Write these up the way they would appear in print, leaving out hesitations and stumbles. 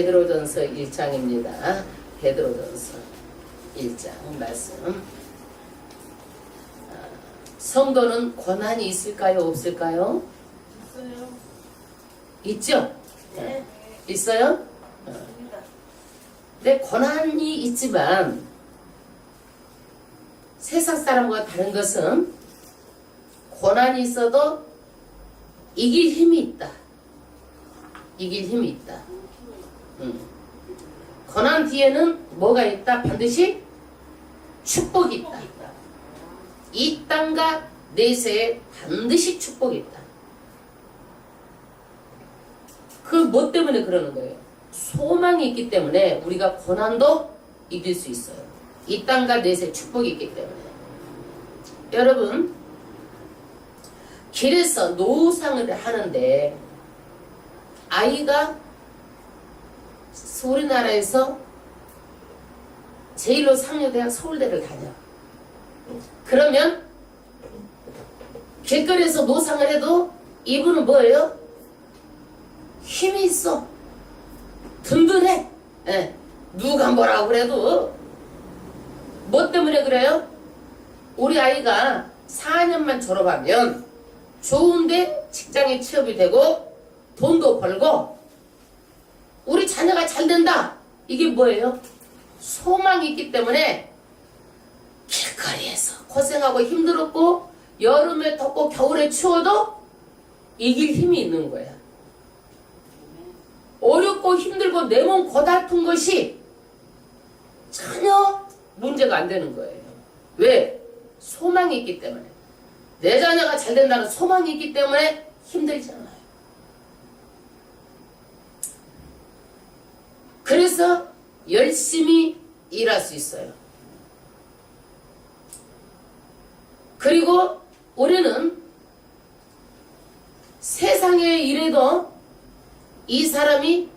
베드로전서 1장입니다. 베드로전서 1장 말씀. 성도는 고난이 있을까요? 없을까요? 있어요. 있죠? 네. 있어요? 있습니다. 네, 고난이 있지만 세상 사람과 다른 것은 고난이 있어도 이길 힘이 있다. 이길 힘이 있다. 고난 뒤에는 뭐가 있다? 반드시 축복이 있다. 이 땅과 내세에 반드시 축복이 있다. 그 뭐 때문에 그러는 거예요? 소망이 있기 때문에 우리가 고난도 이길 수 있어요. 이 땅과 내세에 축복이 있기 때문에. 여러분, 길에서 노상을 하는데 아이가 우리나라에서 제1로 상여대학 서울대를 다녀. 그러면 길거리에서 노상을 해도 이분은 뭐예요? 힘이 있어. 든든해. 예. 누가 뭐라고 그래도. 뭐 때문에 그래요? 우리 아이가 4년만 졸업하면 좋은데 직장에 취업이 되고 돈도 벌고 우리 자녀가 잘 된다. 이게 뭐예요? 소망이 있기 때문에 길거리에서 고생하고 힘들었고 여름에 덥고 겨울에 추워도 이길 힘이 있는 거야. 어렵고 힘들고 내 몸 고달픈 것이 전혀 문제가 안 되는 거예요. 왜? 소망이 있기 때문에. 내 자녀가 잘 된다는 소망이 있기 때문에 힘들잖아요. 그래서 열심히 일할 수 있어요. 그리고 우리는 세상에 일해도 이 사람이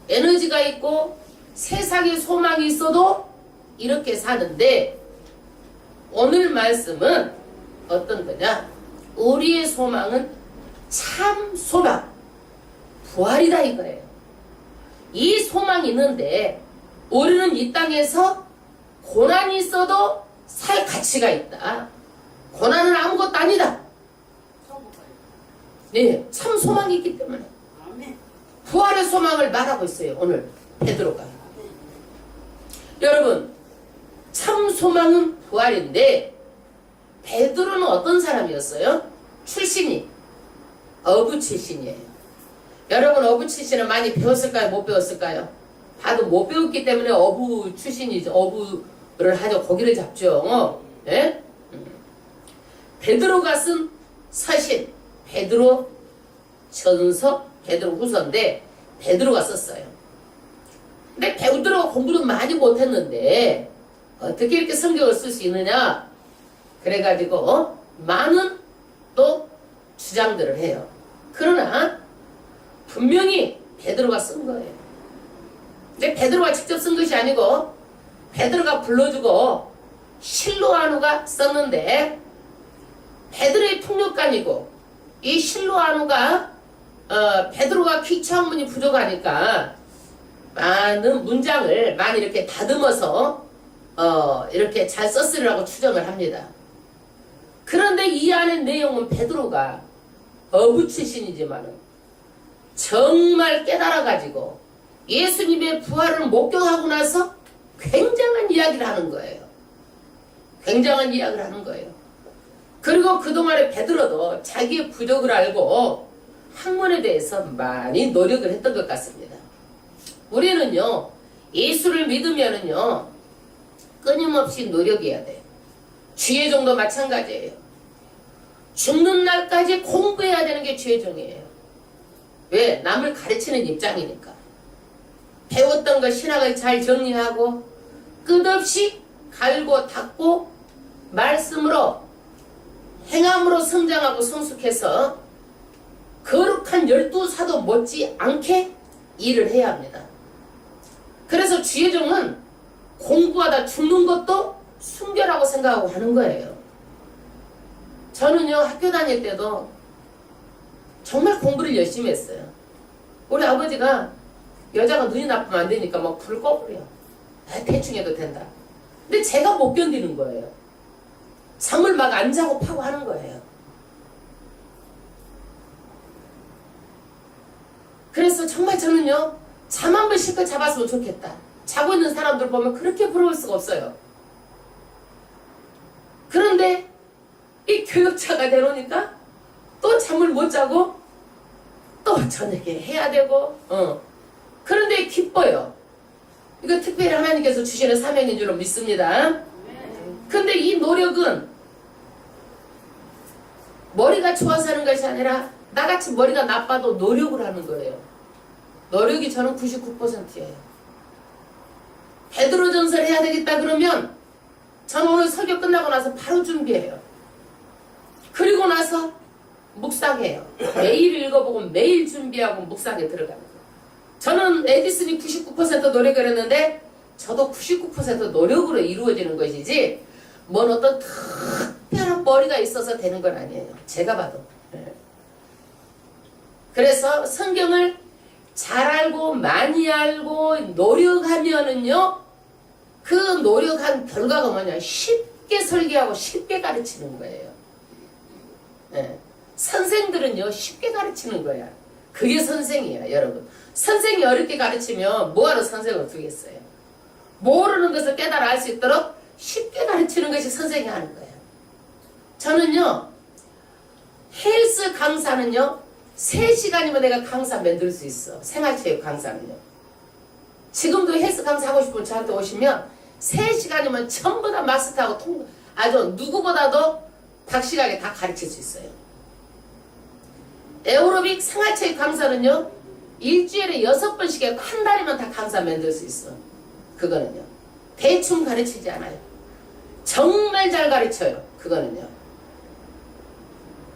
에너지가 있고 세상에 소망이 있어도 이렇게 사는데 오늘 말씀은 어떤 거냐? 우리의 소망은 참 소망, 부활이다 이거예요. 이 소망이 있는데 우리는 이 땅에서 고난이 있어도 살 가치가 있다. 고난은 아무것도 아니다. 네, 참 소망이 있기 때문에 부활의 소망을 말하고 있어요. 오늘 베드로가. 여러분, 참 소망은 부활인데 베드로는 어떤 사람이었어요? 출신이 어부 출신이에요. 여러분, 어부 출신은 많이 배웠을까요? 못 배웠을까요? 봐도 못 배웠기 때문에 어부 출신이죠. 어부를 하죠. 고기를 잡죠. 예? 베드로가 쓴 서신 베드로 전서, 베드로 후서인데 베드로가 썼어요. 근데 베드로가 공부를 많이 못했는데 어떻게 이렇게 성경을 쓸 수 있느냐? 그래가지고 많은 또 주장들을 해요. 그러나 분명히 베드로가 쓴 거예요. 근데 베드로가 직접 쓴 것이 아니고 베드로가 불러주고 실로아누가 썼는데 베드로의 통역관이고 이 실로아누가 베드로가 기초학문이 부족하니까 많은 문장을 많이 이렇게 다듬어서 이렇게 잘 썼으리라고 추정을 합니다. 그런데 이 안의 내용은 베드로가 어부 출신이지만 정말 깨달아가지고 예수님의 부활을 목격하고 나서 굉장한 이야기를 하는 거예요. 굉장한 이야기를 하는 거예요. 그리고 그동안에 베드로도 자기의 부족을 알고 학문에 대해서 많이 노력을 했던 것 같습니다. 우리는요, 예수를 믿으면은요, 끊임없이 노력해야 돼요. 주의종도 마찬가지예요. 죽는 날까지 공부해야 되는 게 주의종이에요. 왜? 남을 가르치는 입장이니까. 배웠던 거 신학을 잘 정리하고 끝없이 갈고 닦고 말씀으로 행함으로 성장하고 성숙해서 거룩한 12사도 못지 않게 일을 해야 합니다. 그래서 주의종은 공부하다 죽는 것도 순결하고 생각하고 하는 거예요. 저는요, 학교 다닐 때도 정말 공부를 열심히 했어요. 우리 아버지가 여자가 눈이 나쁘면 안 되니까 막 불을 꺼버려. 대충 해도 된다. 근데 제가 못 견디는 거예요. 잠을 막 안 자고 파고 하는 거예요. 그래서 정말 저는요, 잠 한 번 실컷 잡았으면 좋겠다. 자고 있는 사람들 보면 그렇게 부러울 수가 없어요. 그런데 이 교역차가 되놓으니까 또 잠을 못 자고 또 저녁에 해야 되고, 그런데 기뻐요. 이거 특별히 하나님께서 주시는 사명인 줄로 믿습니다. 근데 이 노력은 머리가 좋아서 하는 것이 아니라 나같이 머리가 나빠도 노력을 하는 거예요. 노력이 저는 99%예요. 베드로전서를 해야 되겠다 그러면 저는 오늘 설교 끝나고 나서 바로 준비해요. 그리고 나서 묵상해요. 매일 읽어보고 매일 준비하고 묵상에 들어가는 거예요. 저는 에디슨이 99% 노력을 했는데 저도 99% 노력으로 이루어지는 것이지 뭔 어떤 특별한 머리가 있어서 되는 건 아니에요. 제가 봐도. 그래서 성경을 잘 알고 많이 알고 노력하면은요, 그 노력한 결과가 뭐냐, 쉽게 설계하고 쉽게 가르치는 거예요. 선생들은요 쉽게 가르치는 거야. 그게 선생이야. 여러분, 선생이 어렵게 가르치면 뭐하러 선생을 두겠어요. 모르는 것을 깨달아 알 수 있도록 쉽게 가르치는 것이 선생이 하는 거예요. 저는요 헬스 강사는요 3시간이면 내가 강사 만들 수 있어. 생활체육 강사는요. 지금도 헬스 강사 하고 싶으면 저한테 오시면 3시간이면 전부 다 마스터하고 아주 누구보다도 박시하게 다 가르칠 수 있어요. 에어로빅 생활체육 강사는요 일주일에 6번씩 해고 한 달이면 다 강사 만들 수 있어. 그거는요 대충 가르치지 않아요. 정말 잘 가르쳐요. 그거는요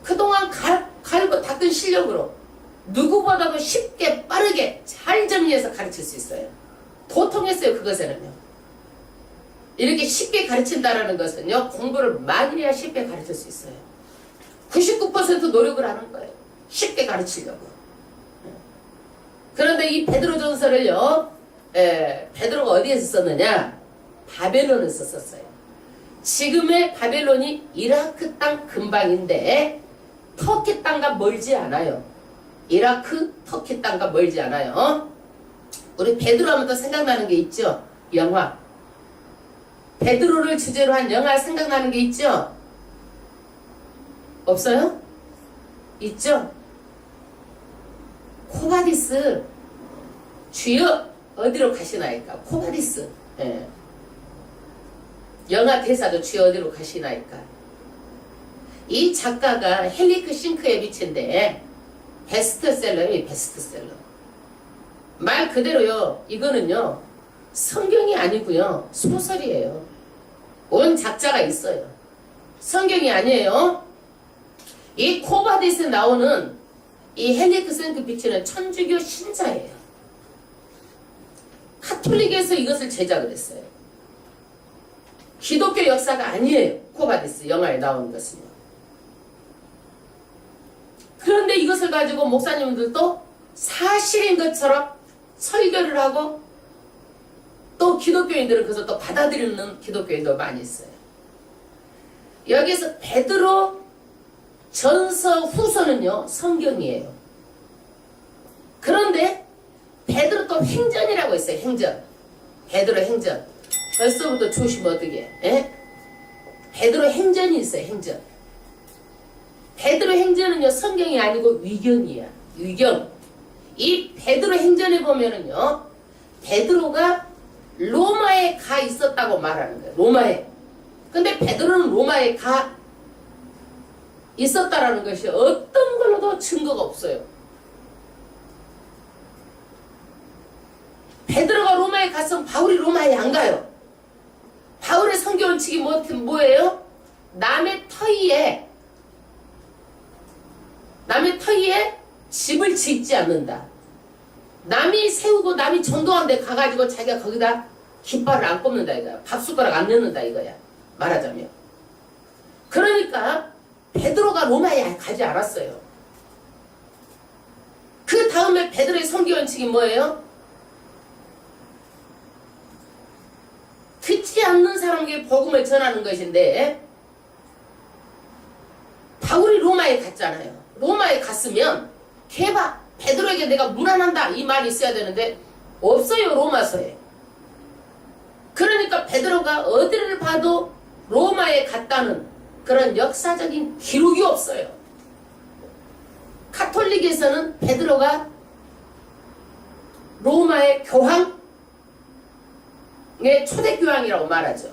그동안 갈고 닦은 실력으로 누구보다도 쉽게 빠르게 잘 정리해서 가르칠 수 있어요. 도통했어요. 그것에는요 이렇게 쉽게 가르친다라는 것은요 공부를 많이 해야 쉽게 가르칠 수 있어요. 99% 노력을 하는 거예요. 쉽게 가르치려고. 그런데 이 베드로전서를요 베드로가 어디에서 썼느냐, 바벨론에서 썼어요. 지금의 바벨론이 이라크 땅 근방인데 터키 땅과 멀지 않아요. 이라크 터키 땅과 멀지 않아요. 우리 베드로 하면 또 생각나는 게 있죠. 영화 베드로를 주제로 한 영화 생각나는 게 있죠? 없어요? 있죠? 코바디스. 주여 어디로 가시나이까? 코바디스. 예. 영화 대사도 주여 어디로 가시나이까? 이 작가가 헨리크 싱크의 빛인데 베스트셀러예요. 베스트셀러. 말 그대로요. 이거는요. 성경이 아니고요. 소설이에요. 온 작자가 있어요. 성경이 아니에요. 이 코바디스에 나오는 이 헨리크 싱크 빛은 천주교 신자예요. 카톨릭에서 이것을 제작을 했어요. 기독교 역사가 아니에요. 코바디스 영화에 나오는 것은요. 그런데 이것을 가지고 목사님들도 사실인 것처럼 설교를 하고 또 기독교인들은 그것을 또 받아들이는 기독교인도 많이 있어요. 여기서 베드로 전서 후서는요 성경이에요. 그런데 베드로 또 행전이라고 있어요. 행전. 베드로 행전. 벌써부터 조심하면 어떻게 해? 베드로 행전이 있어요. 행전. 베드로 행전은요 성경이 아니고 위경이야. 위경. 이 베드로 행전에 보면은요 베드로가 로마에 가 있었다고 말하는 거예요. 로마에. 근데 베드로는 로마에 가 있었다라는 것이 어떤 걸로도 증거가 없어요. 베드로가 로마에 갔으면 바울이 로마에 안 가요. 바울의 선교 원칙이 뭐예요? 남의 터위에 집을 짓지 않는다. 남이 세우고 남이 전도한 데 가가지고 자기가 거기다 깃발을 안 꼽는다 이거야. 밥숟가락 안 넣는다 이거야. 말하자면. 그러니까 베드로가 로마에 가지 않았어요. 그 다음에 베드로의 선교 원칙이 뭐예요? 믿지 않는 사람에게 복음을 전하는 것인데, 바울이 로마에 갔잖아요. 로마에 갔으면 베드로에게 내가 문안한다 이 말이 있어야 되는데 없어요, 로마서에. 그러니까 베드로가 어디를 봐도 로마에 갔다는 그런 역사적인 기록이 없어요. 카톨릭에서는 베드로가 로마의 교황의 초대교황이라고 말하죠.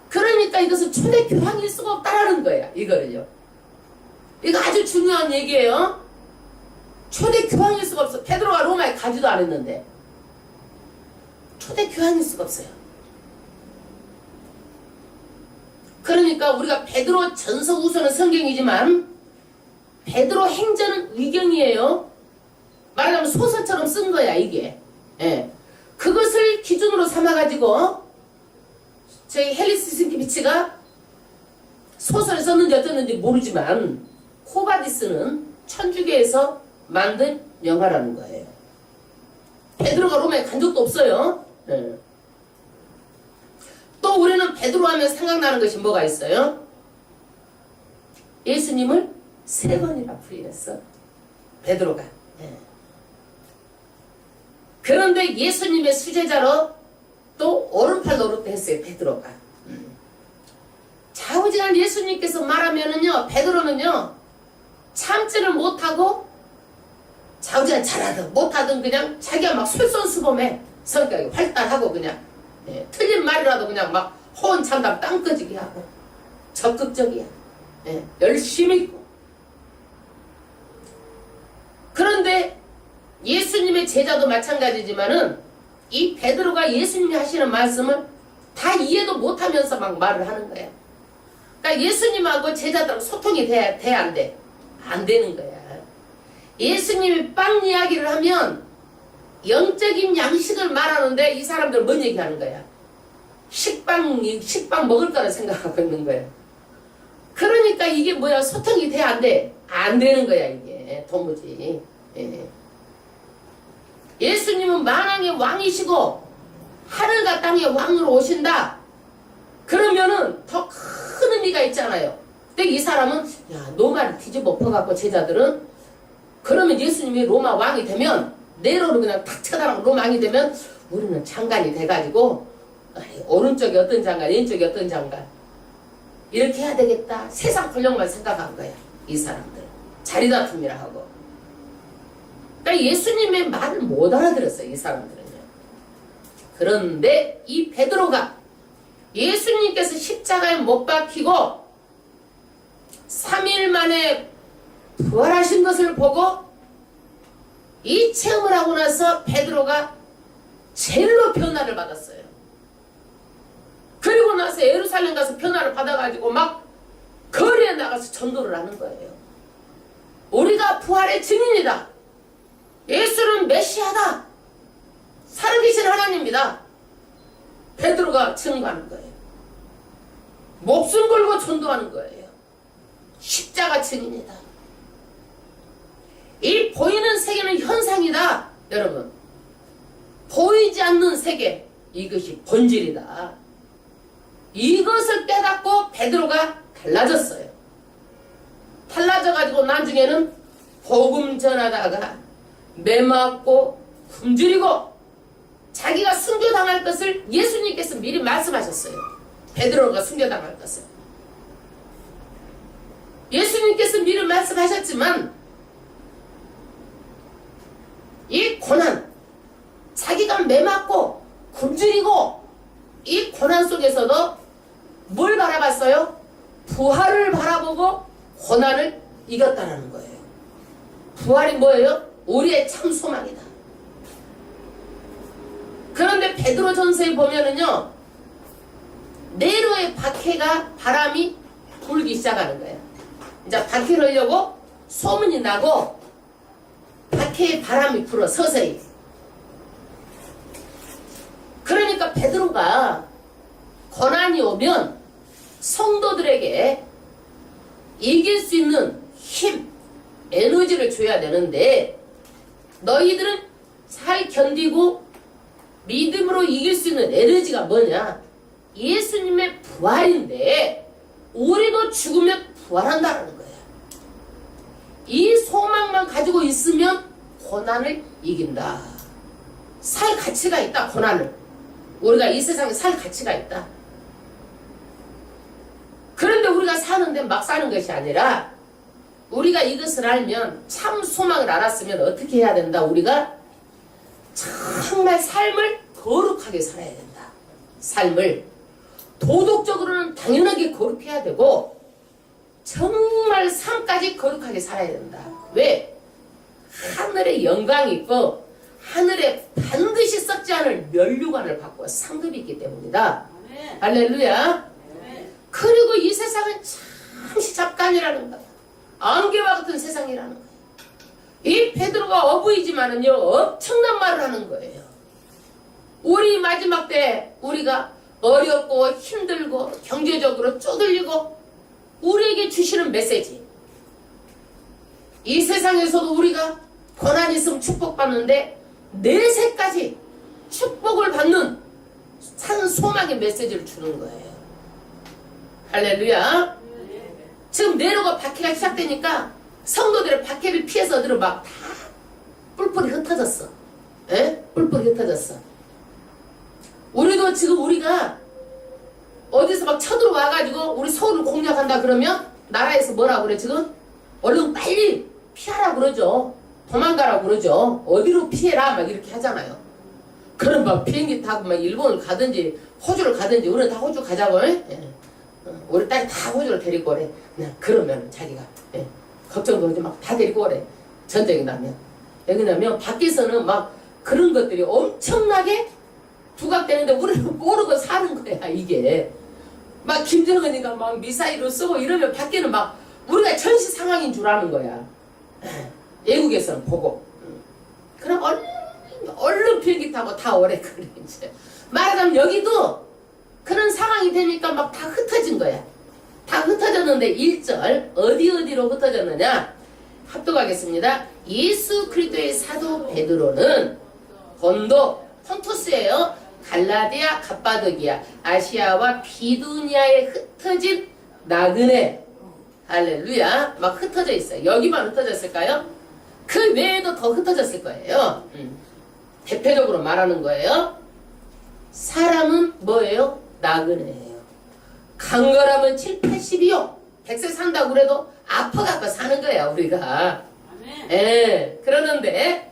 그러니까 이것은 초대교황일 수가 없다라는 거야, 이거를요. 이거 아주 중요한 얘기예요. 초대교황일 수가 없어. 베드로가 로마에 가지도 않았는데 초대교황일 수가 없어요. 그러니까 우리가 베드로 전서 우서는 성경이지만 베드로 행전은 의경이에요. 말하자면 소설처럼 쓴 거야, 이게. 예. 그것을 기준으로 삼아가지고 저희 헬리스 스킨키비치가 소설을 썼는지 어쩌는지 모르지만 코바디스는 천주교에서 만든 영화라는 거예요. 베드로가 로마에 간 적도 없어요. 예. 또 우리는 베드로 하면 생각나는 것이 뭐가 있어요? 예수님을 3번이나 부인했어, 베드로가. 예. 그런데 예수님의 수제자로 또 오른팔 노릇도 했어요, 베드로가. 좌우지간 예수님께서 말하면은요, 베드로는요 참지를 못하고, 좌우지간 잘하든 못하든 그냥 자기가 막 솔선수범해. 성격이 활달하고 그냥 틀린 말이라도 그냥 막 호언장담 땅꺼지게 하고 적극적이야. 열심히 있고. 그런데 예수님의 제자도 마찬가지지만은 이 베드로가 예수님이 하시는 말씀을 다 이해도 못하면서 막 말을 하는 거야. 그러니까 예수님하고 제자들하고 소통이 돼, 안 돼? 안 되는 거야. 예수님이 빵 이야기를 하면 영적인 양식을 말하는데 이 사람들 뭔 얘기하는 거야? 식빵 먹을 거라 생각하고 있는 거야. 그러니까 이게 뭐야? 소통이 돼, 안 돼? 안 되는 거야, 이게. 도무지. 예수님은 만왕의 왕이시고 하늘과 땅의 왕으로 오신다. 그러면은 더 큰 의미가 있잖아요. 근데 이 사람은 로마를 뒤집어 엎어갖고 제자들은 그러면 예수님이 로마 왕이 되면 네로로 그냥 탁 쳐다보고 로마 왕이 되면 우리는 장관이 돼가지고 오른쪽이 어떤 장관, 왼쪽이 어떤 장관 이렇게 해야 되겠다. 세상 권력만 생각한 거야, 이 사람들. 자리다툼이라 하고. 그러니까 예수님의 말을 못 알아들었어요, 이 사람들은요. 그런데 이 베드로가 예수님께서 십자가에 못 박히고 3일 만에 부활하신 것을 보고 이 체험을 하고 나서 베드로가 제일로 변화를 받았어요. 그리고 나서 예루살렘 가서 변화를 받아가지고 막 거리에 나가서 전도를 하는 거예요. 우리가 부활의 증인이다. 예수는 메시아다. 살아계신 하나님이다. 베드로가 증거하는 거예요. 목숨 걸고 전도하는 거예요. 십자가 증인이다. 이 보이는 세계는 현상이다. 여러분, 보이지 않는 세계, 이것이 본질이다. 이것을 깨닫고 베드로가 달라졌어요. 달라져가지고 나중에는 복음 전하다가 매맞고 굶주리고 자기가 순교당할 것을 예수님께서 미리 말씀하셨어요. 베드로가 순교당할 것을 예수님께서 미리 말씀하셨지만 이 고난, 자기가 매맞고 굶주리고 이 고난 속에서도 뭘 바라봤어요? 부활을 바라보고 고난을 이겼다라는 거예요. 부활이 뭐예요? 우리의 참 소망이다. 그런데 베드로 전서에 보면은요, 네로의 박해가 바람이 불기 시작하는 거예요. 이제 박해를 하려고 소문이 나고 박해의 바람이 불어 서서히. 그러니까 베드로가 고난이 오면 성도들에게 이길 수 있는 힘, 에너지를 줘야 되는데 너희들은 잘 견디고 믿음으로 이길 수 있는 에너지가 뭐냐? 예수님의 부활인데 우리도 죽으면 부활한다는 거예요. 이 소망만 가지고 있으면 고난을 이긴다. 살 가치가 있다. 고난을. 우리가 이 세상에 살 가치가 있다. 그런데 우리가 사는데 막 사는 것이 아니라 우리가 이것을 알면 참 소망을 알았으면 어떻게 해야 된다. 우리가 정말 삶을 거룩하게 살아야 된다. 삶을 도덕적으로는 당연하게 거룩해야 되고 정말 삶까지 거룩하게 살아야 된다. 왜? 하늘의 영광이 있고 하늘에 반드시 썩지 않을 면류관을 받고 상급이 있기 때문이다. 아멘. 할렐루야. 아멘. 그리고 이 세상은 잠시 잠깐이라는 거야. 안개와 같은 세상이라는 거예요. 이 베드로가 어부이지만은요 엄청난 말을 하는 거예요. 우리 마지막 때 우리가 어렵고 힘들고 경제적으로 쪼들리고 우리에게 주시는 메시지. 이 세상에서도 우리가 고난 있으면 축복받는데 내세까지 축복을 받는 산 소망의 메시지를 주는 거예요. 할렐루야. 지금 네로가 박해가 시작되니까 성도들의 박해를 피해서 들어 막 다 뿔뿔이 흩어졌어. 에? 뿔뿔이 흩어졌어. 우리도 지금 우리가 어디서 막 쳐들어와가지고 우리 서울을 공략한다 그러면 나라에서 뭐라고 그래 지금? 얼른 빨리 피하라 그러죠. 도망가라고 그러죠. 어디로 피해라 막 이렇게 하잖아요. 그럼 막 비행기 타고 막 일본을 가든지 호주를 가든지 우리는 다 호주 가자고. 예. 우리 딸이 다 호주를 데리고 오래. 그러면 자기가 걱정도 하지 막 다 데리고 오래. 전쟁이 나면. 왜냐면 밖에서는 막 그런 것들이 엄청나게 부각되는데 우리는 모르고 사는 거야 이게. 막 김정은이가 막 미사일을 쏘고 이러면 밖에는 막 우리가 전시 상황인 줄 아는 거야. 외국에서는 보고. 그럼 얼른 비행기 타고 다 오래. 그래 이제 말하자면 여기도 그런 상황이 되니까 막 다 흩어진 거야. 다 흩어졌는데 1절 어디로 흩어졌느냐 합독하겠습니다. 예수 그리스도의 사도 베드로는 본도 폰투스예요. 갈라디아, 갑바도기아, 아시아와 비두니아에 흩어진 나그네. 할렐루야. 막 흩어져 있어요. 여기만 흩어졌을까요? 그 외에도 더 흩어졌을 거예요. 대표적으로 말하는 거예요. 사람은 뭐예요? 나그네예요. 강건하면 7, 80이요. 100세 산다고 그래도 아파갖고 사는 거야 우리가. 예. 그러는데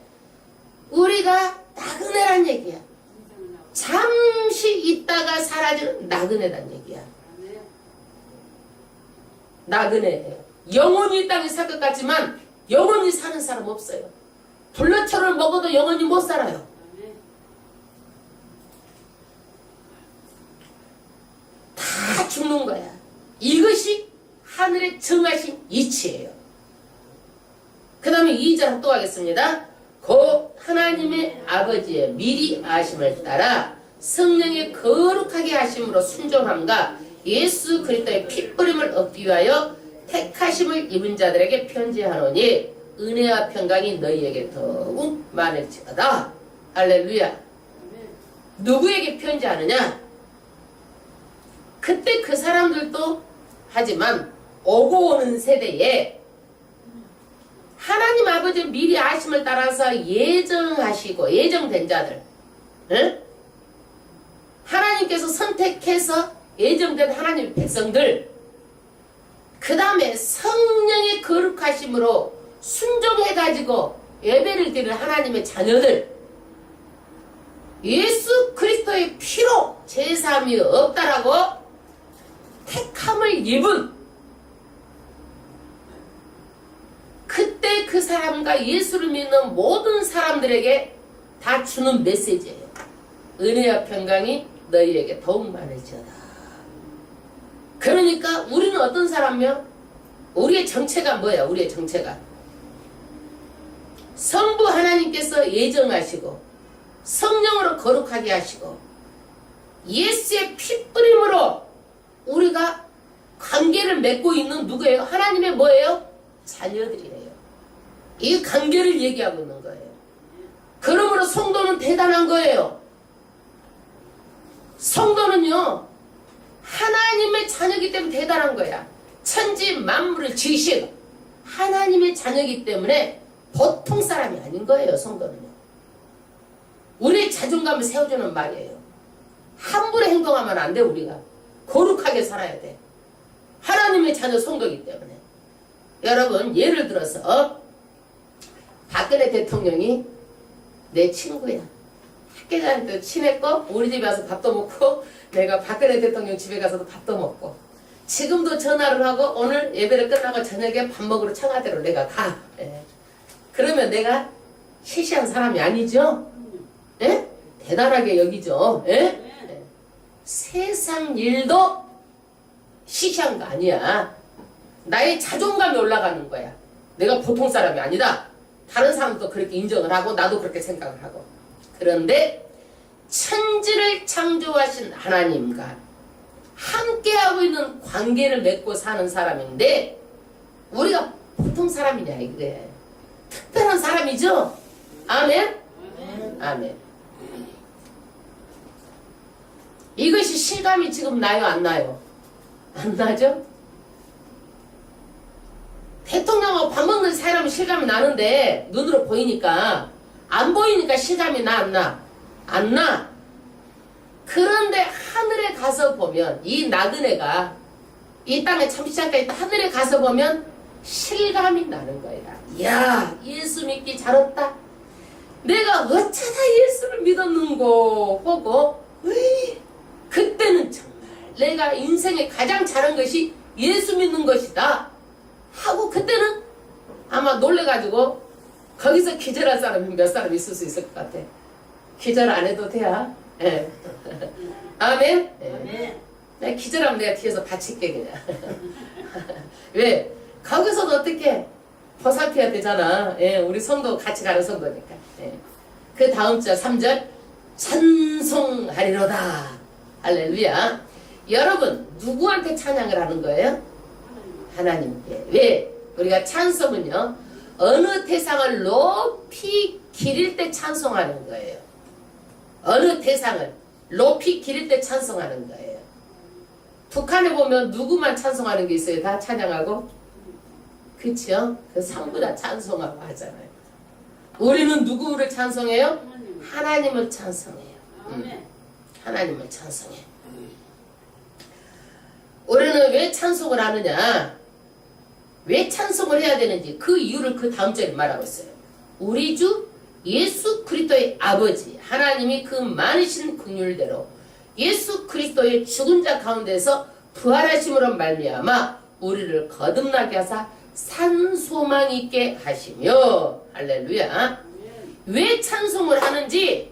우리가 나그네란 얘기야. 잠시 있다가 사라지는 나그네란 얘기야. 나그네예요. 영원히 이 땅에 살 것 같지만 영원히 사는 사람 없어요. 불로초를 먹어도 영원히 못 살아요. 다 죽는 거야. 이것이 하늘의 정하신 이치예요. 그 다음에 2절 합독하겠습니다. 곧 하나님의 아버지의 미리 아심을 따라 성령의 거룩하게 하심으로 순종함과 예수 그리스도의 피뿌림을 얻기 위하여 택하심을 입은 자들에게 편지하노니 은혜와 평강이 너희에게 더욱 많을지어다. 할렐루야. 누구에게 편지하느냐? 그때 그 사람들도 하지만 오고 오는 세대에 하나님 아버지 미리 아심을 따라서 예정하시고 예정된 자들, 응? 하나님께서 선택해서 예정된 하나님의 백성들, 그 다음에 성령의 거룩하심으로 순종해가지고 예배를 드리는 하나님의 자녀들, 예수 그리스도의 피로 제사함이 없다라고 택함을 입은 그때 그 사람과 예수를 믿는 모든 사람들에게 다 주는 메시지예요. 은혜와 평강이 너희에게 더욱 많을지어다. 그러니까 우리는 어떤 사람이요? 우리의 정체가 뭐야? 우리의 정체가 성부 하나님께서 예정하시고 성령으로 거룩하게 하시고 예수의 피뿌림으로 우리가 관계를 맺고 있는 누구예요? 하나님의 뭐예요? 자녀들이에요. 이 관계를 얘기하고 있는 거예요. 그러므로 성도는 대단한 거예요. 성도는요 하나님의 자녀이기 때문에 대단한 거야. 천지 만물을 지으신 하나님의 자녀이기 때문에 보통 사람이 아닌 거예요. 성도는요. 우리의 자존감을 세워주는 말이에요. 함부로 행동하면 안 돼. 우리가 거룩하게 살아야 돼. 하나님의 자녀 성도이기 때문에. 여러분 예를 들어서 박근혜 대통령이 내 친구야. 학교 다닐 때 친했고 우리 집에 와서 밥도 먹고 내가 박근혜 대통령 집에 가서도 밥도 먹고 지금도 전화를 하고 오늘 예배를 끝나고 저녁에 밥 먹으러 청와대로 내가 가. 예. 그러면 내가 시시한 사람이 아니죠? 예? 대단하게 여기죠? 예? 예. 세상 일도 시시한 거 아니야. 나의 자존감이 올라가는 거야. 내가 보통 사람이 아니다. 다른 사람도 그렇게 인정을 하고 나도 그렇게 생각을 하고. 그런데 천지를 창조하신 하나님과 함께하고 있는 관계를 맺고 사는 사람인데 우리가 보통 사람이냐 이게. 특별한 사람이죠? 아멘? 아멘. 이것이 실감이 지금 나요? 안 나요? 안 나죠? 대통령하고 밥 먹는 사람은 실감이 나는데 눈으로 보이니까 안 보이니까 실감이 나? 안 나? 안 나? 그런데 하늘에 가서 보면 이 나그네가 이 땅에 참지 않게 하늘에 가서 보면 실감이 나는 거야. 이야 예수 믿기 잘했다. 내가 어쩌다 예수를 믿었는고 보고 그때는 정말 내가 인생에 가장 잘한 것이 예수 믿는 것이다 하고 그때는 아마 놀래가지고 거기서 기절할 사람이 몇 사람 있을 수 있을 것 같아. 기절 안 해도 돼야. 예. 아멘? 예. 내가 기절하면 내가 뒤에서 받칠게 그냥. 왜? 거기서도 어떻게 보살펴야 되잖아. 예, 우리 성도 같이 가는 성도니까. 예. 그 다음 절 3절 찬송하리로다. 할렐루야. 여러분 누구한테 찬양을 하는 거예요? 하나님께. 왜? 우리가 찬송은요 어느 대상을 높이 기릴 때 찬송하는 거예요. 어느 대상을 높이 기릴 때 찬송하는 거예요. 북한에 보면 누구만 찬송하는 게 있어요? 다 찬양하고? 그쵸? 그 상부다 찬송하고 하잖아요. 우리는 누구를 찬송해요? 하나님을 찬송해요. 하나님을 찬송해. 우리는 왜 찬송을 하느냐? 왜 찬송을 해야 되는지 그 이유를 그 다음 절에 말하고 있어요. 우리 주 예수 그리스도의 아버지 하나님이 그 많으신 긍휼대로 예수 그리스도의 죽은 자 가운데서 부활하심으로 말미암아 우리를 거듭나게 하사 산 소망 있게 하시며. 할렐루야. 왜 찬송을 하는지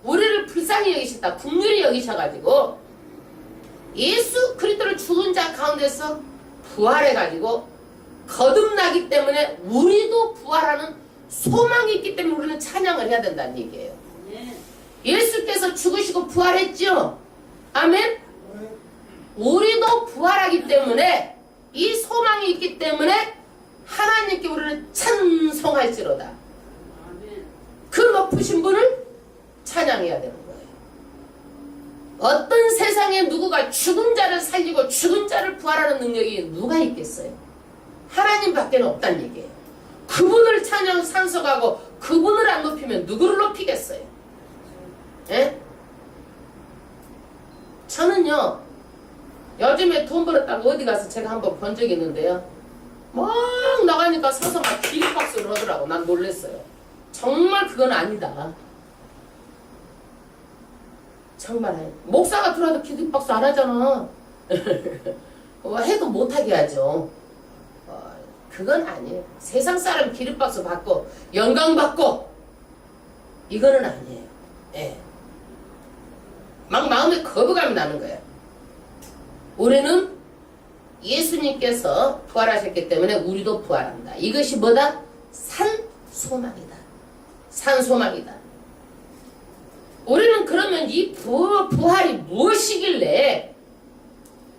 우리를 불쌍히 여기신다. 긍휼히 여기셔가지고 예수 그리스도를 죽은 자 가운데서 부활해가지고 거듭나기 때문에 우리도 부활하는 소망이 있기 때문에 우리는 찬양을 해야 된다는 얘기예요. 예수께서 죽으시고 부활했죠? 아멘? 우리도 부활하기 때문에 이 소망이 있기 때문에 하나님께 우리를 찬송할지로다. 그 높으신 분을 찬양해야 되는 거예요. 어떤 세상에 누구가 죽은 자를 살리고 죽은 자를 부활하는 능력이 누가 있겠어요? 하나님밖에 없다는 얘기예요. 그분을 찬양 산속하고 그분을 안 높이면 누구를 높이겠어요? 예? 저는요 요즘에 돈 벌었다고 어디 가서 제가 한번 본 적이 있는데요 막 나가니까 서서 막 기립박수를 하더라고. 난 놀랐어요. 정말 그건 아니다. 정말 목사가 들어와도 기립박수 안 하잖아. 해도 못하게 하죠. 그건 아니에요. 세상 사람 기립박수 받고 영광 받고 이거는 아니에요. 예. 막 마음에 거부감이 나는 거예요. 우리는 예수님께서 부활하셨기 때문에 우리도 부활한다. 이것이 뭐다? 산 소망이다. 산 소망이다. 우리는 그러면 이 부활이 무엇이길래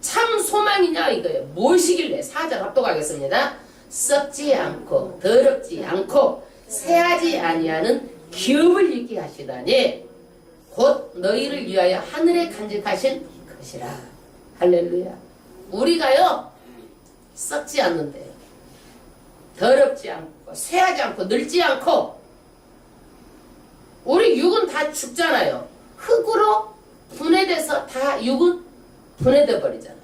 참 소망이냐 이거예요. 무엇이길래 4절 합독하겠습니다. 썩지 않고 더럽지 않고 새하지 아니하는 기업을 있게 하시다니 곧 너희를 위하여 하늘에 간직하신 것이라. 할렐루야. 우리가요 썩지 않는데요, 더럽지 않고 쇠하지 않고 늙지 않고, 우리 육은 다 죽잖아요. 흙으로 분해돼서 다 육은 분해돼 버리잖아요.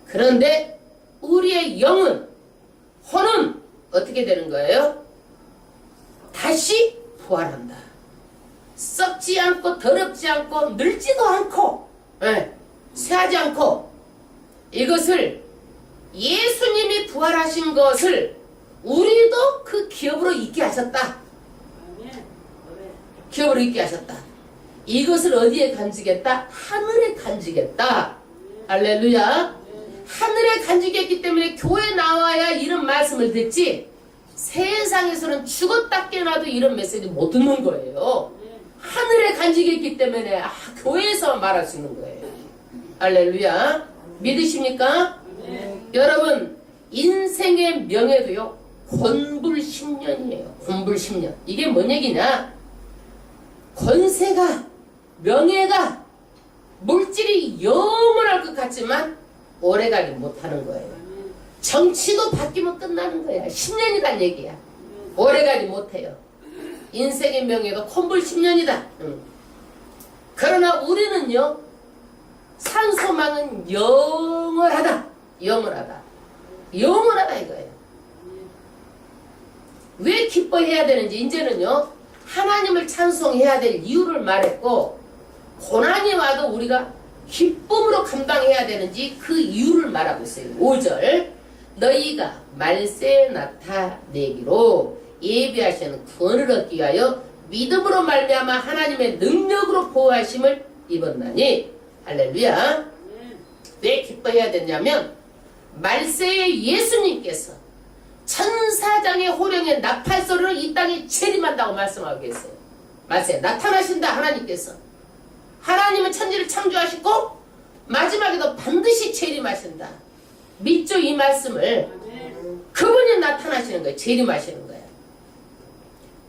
그런데 우리의 영은, 혼은 어떻게 되는 거예요? 다시 부활한다. 썩지 않고 더럽지 않고 늙지도 않고, 쇠하지 않고, 이것을 예수님이 부활하신 것을 우리도 그 기업으로 있게 하셨다. 기업으로 있게 하셨다. 이것을 어디에 간직했다? 하늘에 간직했다. 할렐루야. 하늘에 간직했기 때문에 교회 나와야 이런 말씀을 듣지, 세상에서는 죽었다 깨어나도 이런 메시지 못 듣는 거예요. 하늘에 간직했기 때문에 교회에서 말할 수 있는 거예요. 할렐루야. 믿으십니까? 여러분, 인생의 명예도요 권불 10년이에요. 권불 10년. 이게 뭔 얘기냐? 권세가, 명예가, 물질이 영원할 것 같지만 오래가지 못하는 거예요. 정치도 바뀌면 끝나는 거야. 10년이란 얘기야. 오래가지 못해요. 인생의 명예도 권불 10년이다. 그러나 우리는요, 산소망은 영원하다. 영원하다. 영원하다 이거예요. 왜 기뻐해야 되는지 이제는요, 하나님을 찬송해야 될 이유를 말했고, 고난이 와도 우리가 기쁨으로 감당해야 되는지 그 이유를 말하고 있어요. 5절, 너희가 말세에 나타내기로 예비하시는 구원을 얻기 위하여 믿음으로 말미암아 하나님의 능력으로 보호하심을 입었나니. 할렐루야. 왜 기뻐해야 되냐면, 말세에 예수님께서 천사장의 호령의 나팔소리로 이 땅에 재림한다고 말씀하고 계세요. 말세에 나타나신다. 하나님께서, 하나님은 천지를 창조하시고 마지막에도 반드시 재림하신다. 믿죠? 이 말씀을. 그분이 나타나시는 거예요. 재림하시는 거예요.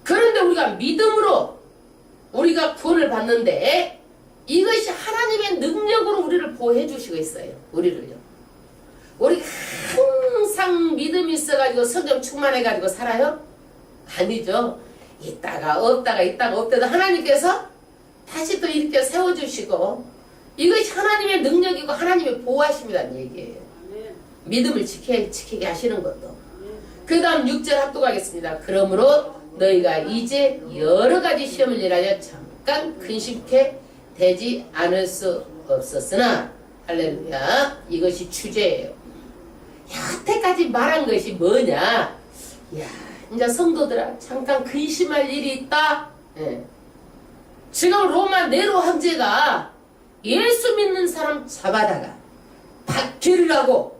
그런데 우리가 믿음으로 우리가 구원을 받는데, 이것이 하나님의 능력으로 우리를 보호해 주시고 있어요. 우리를요. 우리 항상 믿음이 있어가지고 성령 충만해가지고 살아요? 아니죠. 있다가 없다가 있다가 없다가 하나님께서 다시 또 이렇게 세워주시고, 이것이 하나님의 능력이고 하나님의 보호하심이라는 얘기예요. 믿음을 지키게 하시는 것도. 그 다음 6절 합독하겠습니다. 그러므로 너희가 이제 여러 가지 시험을 일하여 잠깐 근심케 되지 않을 수 없었으나. 할렐루야. 이것이 주제예요. 여태까지 말한 것이 뭐냐? 야, 이제 성도들아, 잠깐 근심할 일이 있다. 지금 로마 네로 황제가 예수 믿는 사람 잡아다가 박해를 하고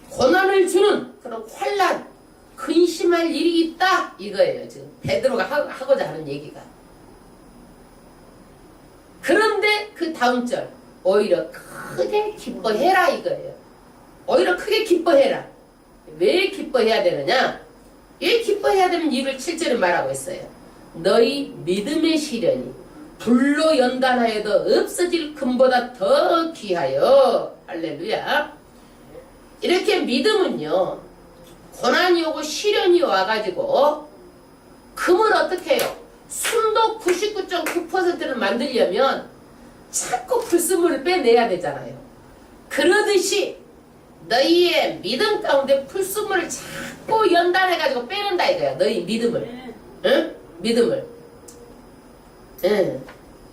고난을 주는 그런 환난, 근심할 일이 있다 이거예요. 지금 베드로가 하고자 하는 얘기가. 그런데 그 다음 절, 오히려 크게 기뻐해라 이거예요. 오히려 크게 기뻐해라. 왜 기뻐해야 되느냐? 왜 기뻐해야 되는 이유를 7절에 말하고 있어요. 너희 믿음의 시련이 불로 연단하여도 없어질 금보다 더 귀하여. 할렐루야. 이렇게 믿음은요, 고난이 오고 시련이 와가지고 금을 어떻게 해요? 순도 99.9%를 만들려면 자꾸 불순물을 빼내야 되잖아요. 그러듯이 너희의 믿음 가운데 불순물을 자꾸 연단해가지고 빼낸다 이거야. 너희 믿음을. 응? 믿음을. 응.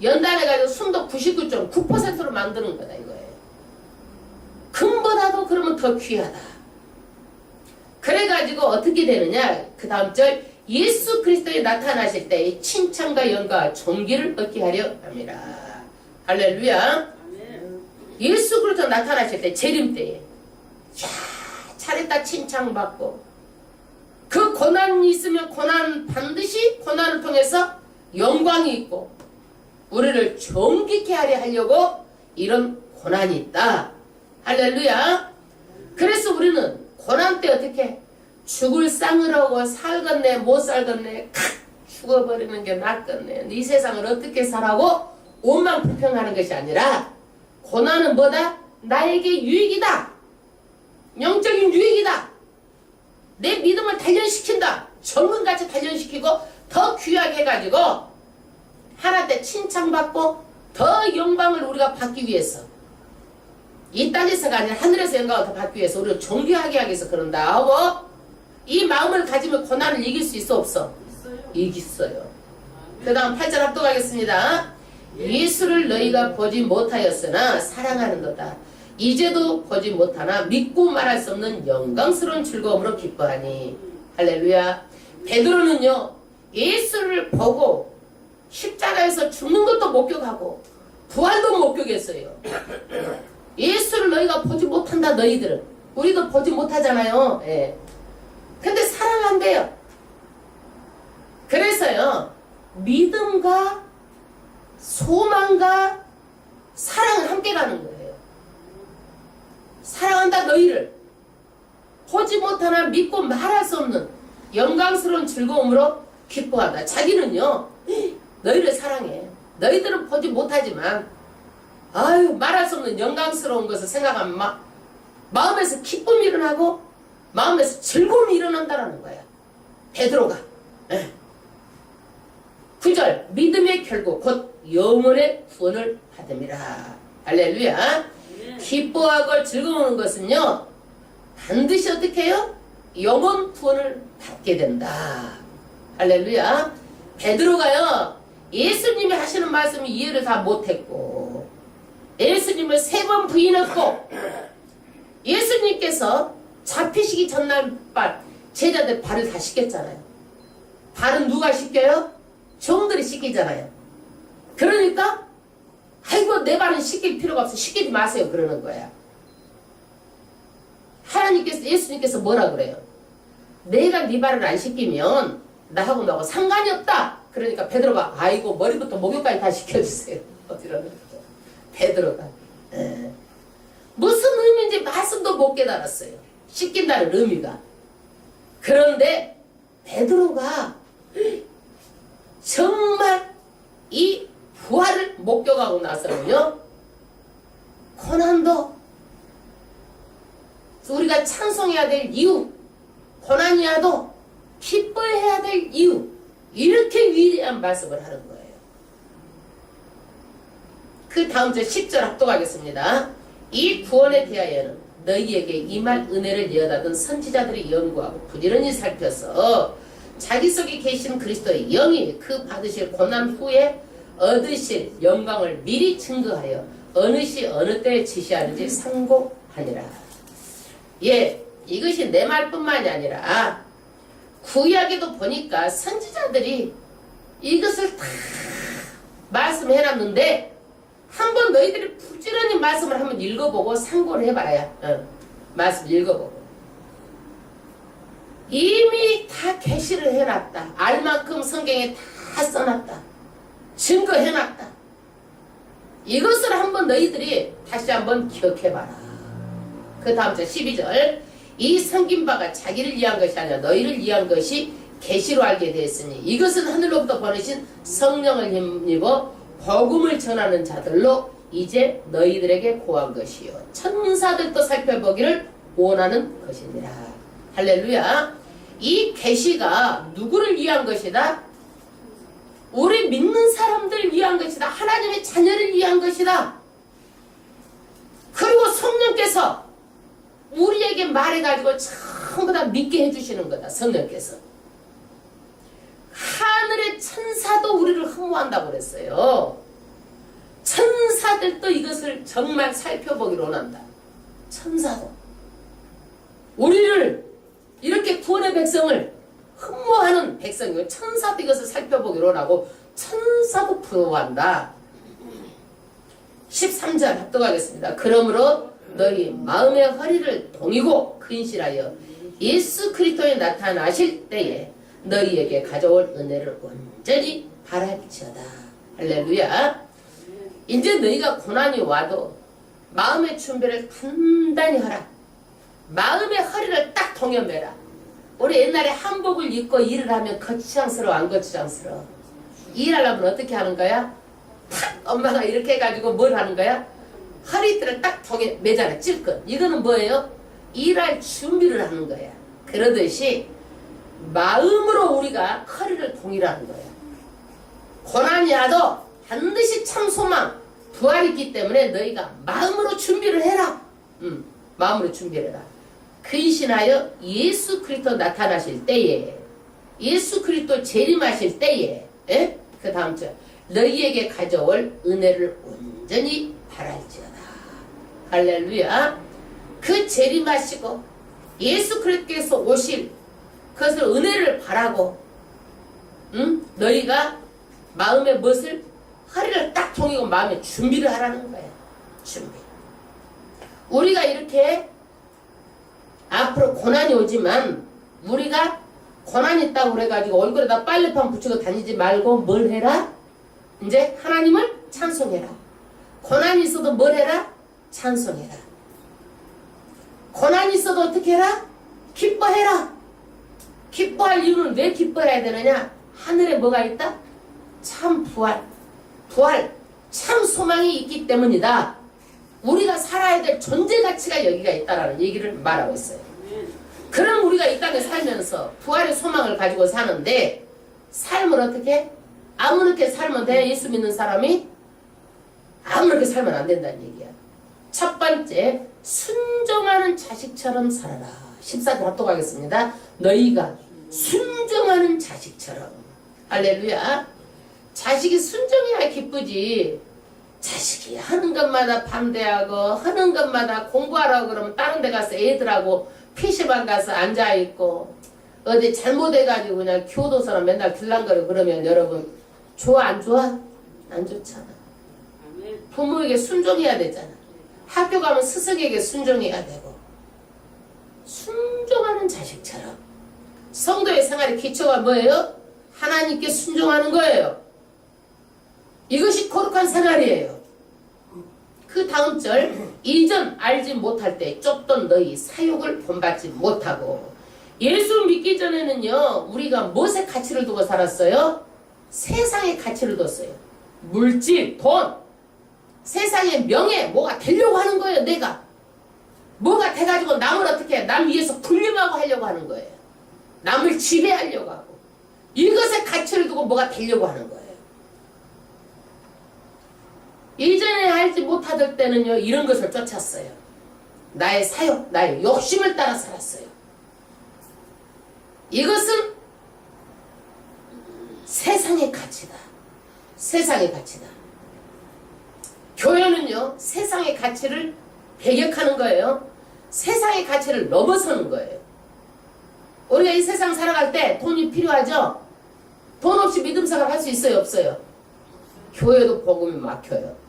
연단해가지고 순도 99.9%로 만드는 거다 이거예요. 금보다도 그러면 더 귀하다. 그래가지고 어떻게 되느냐? 그 다음 절, 예수 그리스도에 나타나실 때의 칭찬과 영광과 존귀를 얻게 하려 합니다. 할렐루야. 예수 그리스도 나타나실 때, 재림 때에 야, 잘했다 칭찬받고, 그 고난이 있으면 반드시 고난을 통해서 영광이 있고 우리를 존귀케 하려고 이런 고난이 있다. 할렐루야. 그래서 우리는 고난 때 어떻게 죽을 쌍으로고 살겠네 못 살겠네 죽어버리는 게 낫겠네 이 세상을 어떻게 살아고 오만 불평하는 것이 아니라 고난은 뭐다? 나에게 유익이다. 영적인 유익이다. 내 믿음을 단련시킨다. 정금같이 단련시키고 더 귀하게 해가지고 하나님께 칭찬받고 더 영광을 우리가 받기 위해서, 이 땅에서가 아니라 하늘에서 영광을 더 받기 위해서 우리를 존귀하게 하기 위해서 그런다 하고, 이 마음을 가지면 고난을 이길 수 있어 없어? 이겼어요. 그 다음 8절 합독하겠습니다. 예수를 너희가 보지 못하였으나 사랑하는도다. 이제도 보지 못하나 믿고 말할 수 없는 영광스러운 즐거움으로 기뻐하니. 할렐루야. 베드로는요, 예수를 보고 십자가에서 죽는 것도 목격하고 부활도 목격했어요. 예수를 너희가 보지 못한다. 너희들은, 우리도 보지 못하잖아요. 예. 근데 사랑한대요. 그래서요, 믿음과 소망과 사랑은 함께 가는 거예요. 사랑한다. 너희를 보지 못하나 믿고 말할 수 없는 영광스러운 즐거움으로 기뻐한다. 자기는요, 너희를 사랑해. 너희들은 보지 못하지만 아유, 말할 수 없는 영광스러운 것을 생각하면 마음에서 기쁨이 일어나고 마음에서 즐거움이 일어난다라는 거야. 베드로가. 9절 믿음의 결국 곧 영혼의 구원을 받음이라. 할렐루야. 기뻐하고 즐거워하는 것은요, 반드시 어떻게 해요? 영혼 구원을 받게 된다. 할렐루야. 베드로가요, 예수님이 하시는 말씀을 이해를 다 못했고 예수님을 3번 부인했고, 예수님께서 잡히시기 전날 발 제자들 발을 다 씻겼잖아요. 발은 누가 씻겨요? 종들이 씻기잖아요. 그러니까 아이고 내 발은 씻길 필요가 없어, 씻기지 마세요 그러는 거야. 하나님께서, 예수님께서 뭐라 그래요? 내가 네 발을 안 씻기면 나하고 너하고 상관이 없다. 그러니까 베드로가 아이고 머리부터 목욕까지 다 씻겨주세요 이러는 거죠. 베드로가 무슨 의미인지 말씀도 못 깨달았어요. 씻긴다는 의미가. 그런데 베드로가 정말 이 부활을 목격하고 나서는요, 고난도 우리가 찬송해야 될 이유, 고난이 와도 기뻐해야 될 이유, 이렇게 위대한 말씀을 하는 거예요. 그 다음 절 10절 합독하겠습니다. 이 구원에 대하여는 너희에게 임할 은혜를 이어다던 선지자들이 연구하고 부지런히 살펴서 자기 속에 계신 그리스도의 영이 그 받으실 고난 후에 얻으실 영광을 미리 증거하여 어느 시 어느 때에 지시하는지 상고하니라. 예, 이것이 내 말뿐만이 아니라 구약에도 보니까 선지자들이 이것을 다 말씀해놨는데, 한번 너희들이 부지런히 말씀을 한번 읽어보고 상고를 해봐야, 말씀 읽어보고 이미 다 계시를 해놨다. 알만큼 성경에 다 써놨다. 증거해놨다. 이것을 한번 너희들이 다시 한번 기억해봐라. 그 다음 절 12절 이 섬긴 바가 자기를 위한 것이 아니라 너희를 위한 것이 계시로 알게 되었으니 이것은 하늘로부터 보내신 성령을 힘입어 복음을 전하는 자들로 이제 너희들에게 고한 것이요 천사들도 살펴보기를 원하는 것이니라. 할렐루야. 이 계시가 누구를 위한 것이다? 우리 믿는 사람들을 위한 것이다. 하나님의 자녀를 위한 것이다. 그리고 성령께서 우리에게 말해가지고 전부 다 믿게 해주시는 거다. 성령께서. 하늘의 천사도 우리를 흠모한다고 그랬어요. 천사들도 이것을 정말 살펴보기로 원한다. 천사도. 우리를 이렇게 구원의 백성을 흠모하는 백성이고 천사도 이것을 살펴보기로 원하고 천사도 부러워한다. 13절 합독하겠습니다. 그러므로 너희 마음의 허리를 동이고 근실하여 예수 그리스도에 나타나실 때에 너희에게 가져올 은혜를 온전히 바랄지어다. 할렐루야. 이제 너희가 고난이 와도 마음의 준비를 단단히 하라. 마음의 허리를 딱 동여매라. 우리 옛날에 한복을 입고 일을 하면 거추장스러워 안 거추장스러워? 일하려면 어떻게 하는 거야? 탁 엄마가 이렇게 해가지고 뭘 하는 거야? 허리띠를 딱 통에 매잖아. 찔끔. 이거는 뭐예요? 일할 준비를 하는 거야. 그러듯이 마음으로 우리가 허리를 동일하는 거야. 고난이 와도 반드시 참 소망, 부활이 있기 때문에 너희가 마음으로 준비를 해라. 마음으로 준비를 해라. 근신하여 예수 그리스도 나타나실 때에, 예수 그리스도 재림하실 때에, 에? 그 다음 절, 너희에게 가져올 은혜를 온전히 바랄지어다. 할렐루야. 그 재림하시고 예수 그리스도께서 오실 그것을 은혜를 바라고, 너희가 마음의 무엇을 허리를 딱 동이고 마음에 준비를 하라는 거야. 준비. 우리가 이렇게 앞으로 고난이 오지만 우리가 고난이 있다고 그래가지고 얼굴에다 빨래판 붙이고 다니지 말고 뭘 해라? 이제 하나님을 찬송해라. 고난이 있어도 뭘 해라? 찬송해라. 고난이 있어도 어떻게 해라? 기뻐해라. 기뻐할 이유는 왜 기뻐해야 되느냐? 하늘에 뭐가 있다? 참 부활, 참 소망이 있기 때문이다. 우리가 살아야 될 존재 가치가 여기가 있다라는 얘기를 말하고 있어요. 그럼 우리가 이 땅에 살면서 부활의 소망을 가지고 사는데 삶을 어떻게? 아무렇게 살면 돼? 예수 믿는 사람이? 아무렇게 살면 안 된다는 얘기야. 첫 번째, 순종하는 자식처럼 살아라. 14절 합독하겠습니다. 너희가 순종하는 자식처럼. 할렐루야. 자식이 순종해야 기쁘지. 자식이 하는 것마다 반대하고 하는 것마다 공부하라고 그러면 다른 데 가서 애들하고 PC방 가서 앉아있고 어디 잘못해가지고 그냥 교도소나 맨날 들랑거리고 그러면 여러분 좋아 안 좋아? 안 좋잖아. 부모에게 순종해야 되잖아. 학교 가면 스승에게 순종해야 되고. 순종하는 자식처럼. 성도의 생활의 기초가 뭐예요? 하나님께 순종하는 거예요. 이것이 거룩한 생활이에요. 그 다음 절, 이전 알지 못할 때 쫓던 너희 사욕을 본받지 못하고. 예수 믿기 전에는요, 우리가 무엇의 가치를 두고 살았어요? 세상의 가치를 뒀어요. 물질, 돈, 세상의 명예, 뭐가 되려고 하는 거예요, 내가. 뭐가 돼가지고 남을 어떻게 해? 남 위에서 군림하고 하려고 하는 거예요. 남을 지배하려고 하고. 이것의 가치를 두고 뭐가 되려고 하는 거예요. 이전에 알지 못하던 때는요, 이런 것을 쫓았어요. 나의 사욕, 나의 욕심을 따라 살았어요. 이것은 세상의 가치다. 세상의 가치다. 교회는요, 세상의 가치를 배격하는 거예요. 세상의 가치를 넘어서는 거예요. 우리가 이 세상 살아갈 때 돈이 필요하죠? 돈 없이 믿음 생활 할 수 있어요, 없어요? 교회도 복음이 막혀요.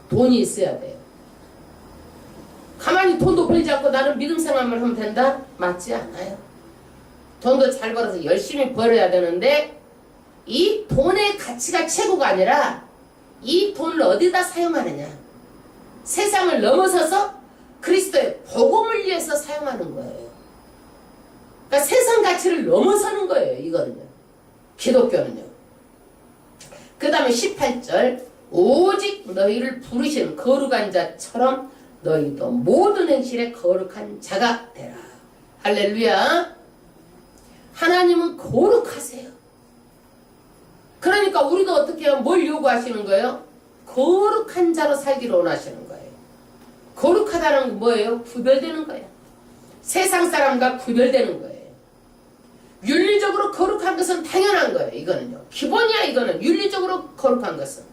돈이 있어야 돼요. 가만히 돈도 벌지 않고 나는 믿음 생활만 하면 된다? 맞지 않아요. 돈도 잘 벌어서 열심히 벌어야 되는데 이 돈의 가치가 최고가 아니라 이 돈을 어디다 사용하느냐. 세상을 넘어서서 그리스도의 복음을 위해서 사용하는 거예요. 그러니까 세상 가치를 넘어서는 거예요. 이거는요. 기독교는요. 그 다음에 18절, 오직 너희를 부르신 거룩한 자처럼 너희도 모든 행실에 거룩한 자가 되라. 할렐루야. 하나님은 거룩하세요. 그러니까 우리도 어떻게 해요? 뭘 요구하시는 거예요? 거룩한 자로 살기를 원하시는 거예요. 거룩하다는 건 뭐예요? 구별되는 거예요. 세상 사람과 구별되는 거예요. 윤리적으로 거룩한 것은 당연한 거예요. 이거는요. 기본이야. 이거는 윤리적으로 거룩한 것은.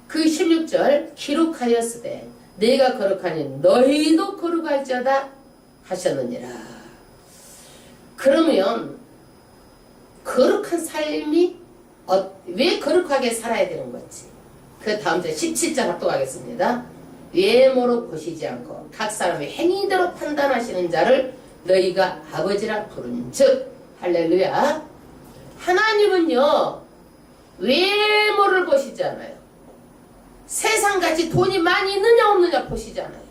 그 16절, 기록하였으되 내가 거룩하니 너희도 거룩할지어다 하셨느니라. 그러면 거룩한 삶이 왜 거룩하게 살아야 되는 건지. 그 다음 절 17절 합독하겠습니다. 외모로 보시지 않고 각 사람의 행위대로 판단하시는 자를 너희가 아버지라 부른즉. 할렐루야. 하나님은요, 외모를 보시지 않아요. 세상같이 돈이 많이 있느냐 없느냐 보시지 않아요.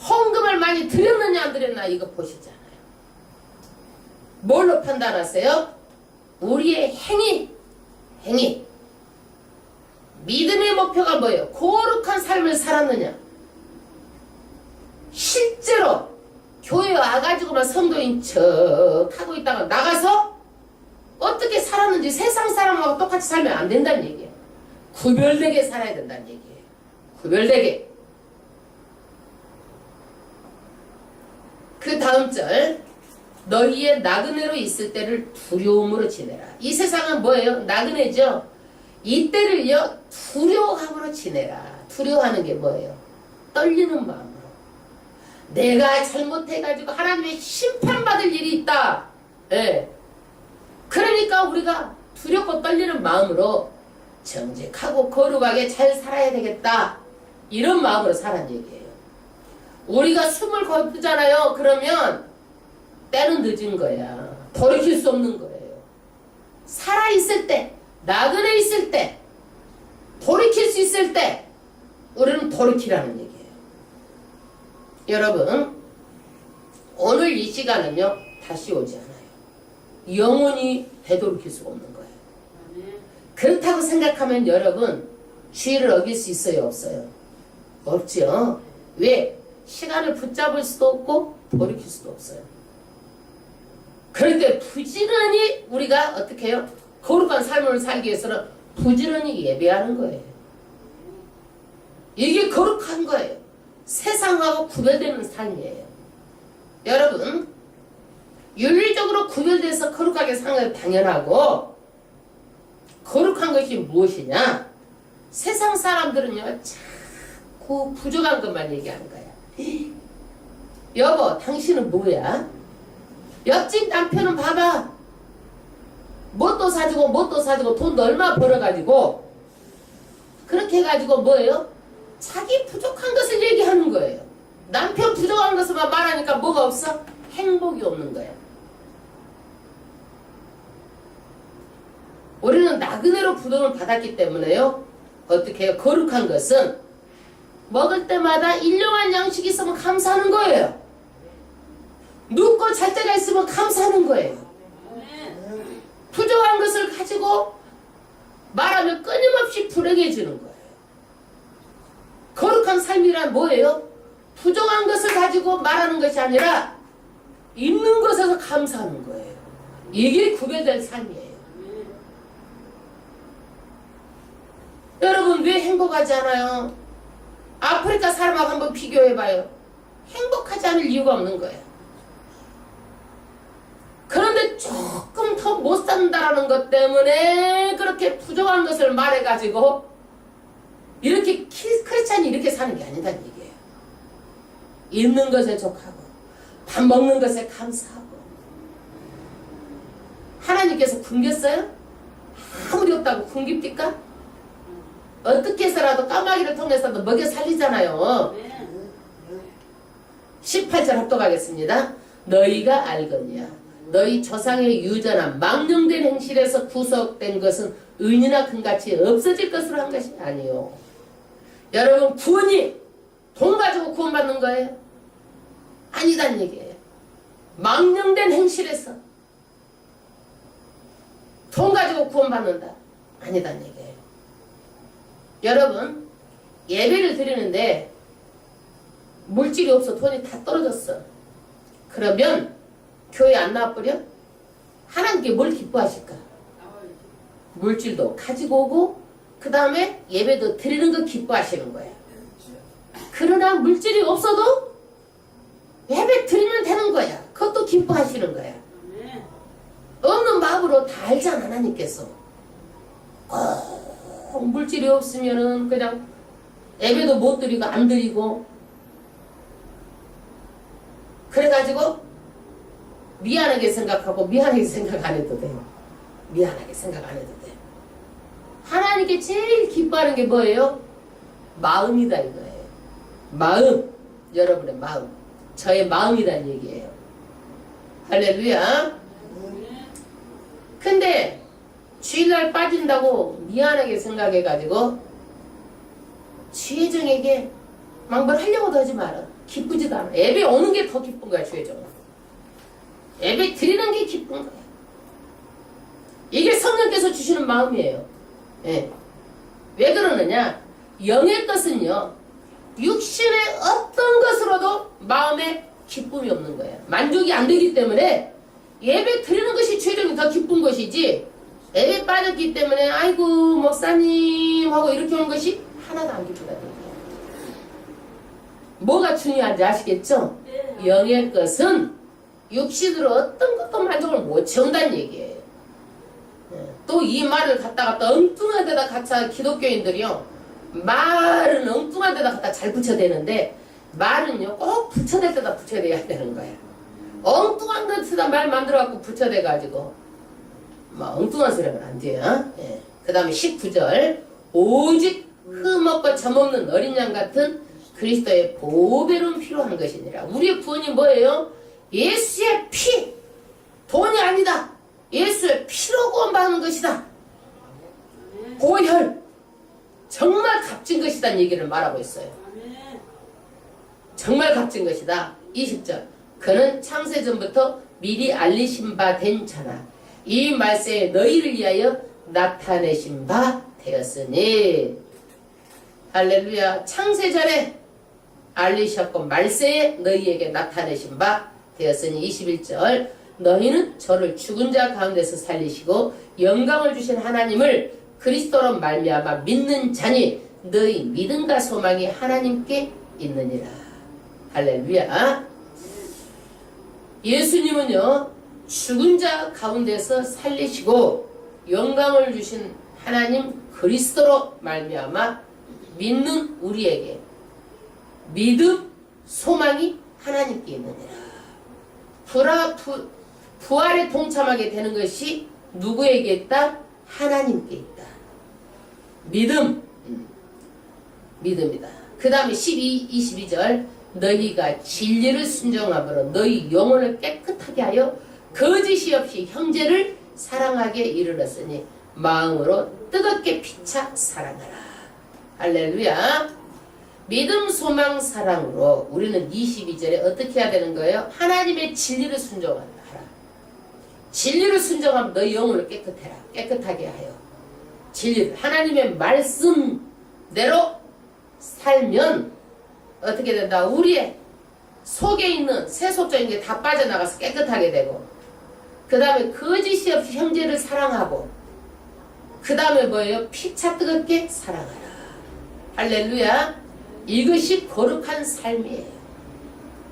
헌금을 많이 드렸느냐 안 드렸나 이거 보시지 않아요. 뭘로 판단하세요? 우리의 행위. 믿음의 목표가 뭐예요? 거룩한 삶을 살았느냐? 실제로 교회 와가지고만 성도인 척 하고 있다가 나가서 어떻게 살았는지 세상 사람하고 똑같이 살면 안 된다는 얘기예요. 구별되게 살아야 된다는 얘기예요. 구별되게. 그 다음 절, 너희의 나그네로 있을 때를 두려움으로 지내라. 이 세상은 뭐예요? 나그네죠. 이때를요 두려움으로 지내라. 두려워하는 게 뭐예요? 떨리는 마음으로. 내가 잘못해가지고 하나님의 심판받을 일이 있다. 예. 그러니까 우리가 두렵고 떨리는 마음으로 정직하고 거룩하게 잘 살아야 되겠다. 이런 마음으로 살란 얘기예요. 우리가 숨을 거두잖아요. 그러면 때는 늦은 거야. 돌이킬 수 없는 거예요. 살아있을 때, 나그네 있을 때, 돌이킬 수 있을 때 우리는 돌이키라는 얘기예요. 여러분, 오늘 이 시간은요 다시 오지 않아요. 영원히 되돌이킬 수가 없는 거예요. 그렇다고 생각하면 여러분 주의를 어길 수 있어요? 없어요? 없죠. 왜? 시간을 붙잡을 수도 없고 돌이킬 수도 없어요. 그런데 부지런히 우리가 어떻게 해요? 거룩한 삶을 살기 위해서는 부지런히 예배하는 거예요. 이게 거룩한 거예요. 세상하고 구별되는 삶이에요. 여러분, 윤리적으로 구별돼서 거룩하게 사는 건 당연하고, 거룩한 것이 무엇이냐? 세상 사람들은요 자꾸 부족한 것만 얘기하는 거야. 여보, 당신은 뭐야? 옆집 남편은 봐봐, 뭣도 사주고 돈도 얼마 벌어가지고 그렇게 해가지고 뭐예요? 자기 부족한 것을 얘기하는 거예요. 남편 부족한 것을만 말하니까 뭐가 없어? 행복이 없는 거야. 우리는 나그네로 부름을 받았기 때문에요 어떻게 해요? 거룩한 것은 먹을 때마다 일용할 양식이 있으면 감사하는 거예요. 눕고 잘 때가 있으면 감사하는 거예요. 부족한 것을 가지고 말하면 끊임없이 불행해지는 거예요. 거룩한 삶이란 뭐예요? 부족한 것을 가지고 말하는 것이 아니라 있는 것에서 감사하는 거예요. 이게 구별된 삶이에요. 여러분, 왜 행복하지 않아요? 아프리카 사람하고 한번 비교해봐요. 행복하지 않을 이유가 없는 거예요. 그런데 조금 더 못 산다라는 것 때문에 그렇게 부족한 것을 말해가지고 이렇게 크리스찬이 이렇게 사는 게 아니다는 얘기예요. 있는 것에 족하고 밥 먹는 것에 감사하고. 하나님께서 굶겼어요? 아무리 없다고 굶깁니까? 어떻게 해서라도 까마귀를 통해서도 먹여 살리잖아요. 18절 합독하겠습니다. 너희가 알거니와 너희 조상의 유전한 망령된 행실에서 구속된 것은 은이나 금같이 없어질 것으로 한 것이 아니요. 여러분, 구원이 돈 가지고 구원받는 거예요? 아니단 얘기예요. 망령된 행실에서 돈 가지고 구원받는다? 아니단 얘기예요. 여러분, 예배를 드리는데 물질이 없어. 돈이 다 떨어졌어. 그러면 교회 안 나와버려? 하나님께 뭘 기뻐하실까? 물질도 가지고 오고 그 다음에 예배도 드리는 거 기뻐하시는 거야. 그러나 물질이 없어도 예배 드리면 되는 거야. 그것도 기뻐하시는 거야. 없는 마음으로 다 알잖아. 하나님께서 물질이 없으면은 그냥 예배도 못 드리고 안 드리고 그래가지고 미안하게 생각하고 미안하게 생각 안 해도 돼요. 미안하게 생각 안 해도 돼요. 하나님께 제일 기뻐하는 게 뭐예요? 마음이다 이거예요. 마음. 여러분의 마음. 저의 마음이란 얘기예요. 할렐루야. 근데 주일날 빠진다고 미안하게 생각해가지고 주의정에게 막 뭘 하려고도 하지 마라. 기쁘지도 않아. 예배 오는 게 더 기쁜 거야. 주의정은. 예배 드리는 게 기쁜 거야. 이게 성령께서 주시는 마음이에요. 예. 왜 그러느냐? 영의 것은요, 육신의 어떤 것으로도 마음에 기쁨이 없는 거예요. 만족이 안 되기 때문에 예배 드리는 것이 최종이 더 기쁜 것이지, 예배 빠졌기 때문에 아이고 목사님 하고 이렇게 오는 것이 하나도 안 기쁘다는 거예요. 뭐가 중요한지 아시겠죠? 영의 것은 육신으로 어떤 것도 만족을 못 채운다는 얘기예요. 또 이 말을 갖다 엉뚱한 데다 갖다 기독교인들이요, 말은 엉뚱한 데다 갖다 잘 붙여대는데 말은요 꼭 붙여댈 때다 붙여대야 되는 거야. 엉뚱한 데다 말 만들어갖고 붙여대가지고 막 엉뚱한 소리 하면 안 돼요. 예. 그 다음에 19절, 오직 흠없고 점없는 어린 양 같은 그리스도의 보배로운 피로 한 것이니라. 우리의 구원이 뭐예요? 예수의 피, 돈이 아니다. 예수의 피로 구원받는 것이다. 보혈, 정말 값진 것이다는 얘기를 말하고 있어요. 정말 값진 것이다. 20절, 그는 창세전부터 미리 알리신 바 된 자나 이 말세에 너희를 위하여 나타내신 바 되었으니. 할렐루야. 창세전에 알리셨고 말세에 너희에게 나타내신 바 되었으니. 21절, 너희는 저를 죽은 자 가운데서 살리시고 영광을 주신 하나님을 그리스도로 말미암아 믿는 자니 너희 믿음과 소망이 하나님께 있느니라. 할렐루야. 예수님은요 죽은 자 가운데서 살리시고 영광을 주신 하나님 그리스도로 말미암아 믿는 우리에게 믿음, 소망이 하나님께 있느니라. 부활에 동참하게 되는 것이 누구에게 있다? 하나님께 있다. 믿음이다. 그 다음에 22절, 너희가 진리를 순종함으로 너희 영혼을 깨끗하게 하여 거짓이 없이 형제를 사랑하게 이르렀으니 마음으로 뜨겁게 피차 사랑하라. 할렐루야. 믿음, 소망, 사랑으로 우리는 22절에 어떻게 해야 되는 거예요? 하나님의 진리를 순종하라. 진리를 순종하면 너희 영혼을 깨끗하게 하여 진리를, 하나님의 말씀대로 살면 어떻게 된다? 우리의 속에 있는 세속적인 게 다 빠져나가서 깨끗하게 되고, 그 다음에 거짓이 없이 형제를 사랑하고, 그 다음에 뭐예요? 피차 뜨겁게 사랑하라. 할렐루야. 이것이 거룩한 삶이에요.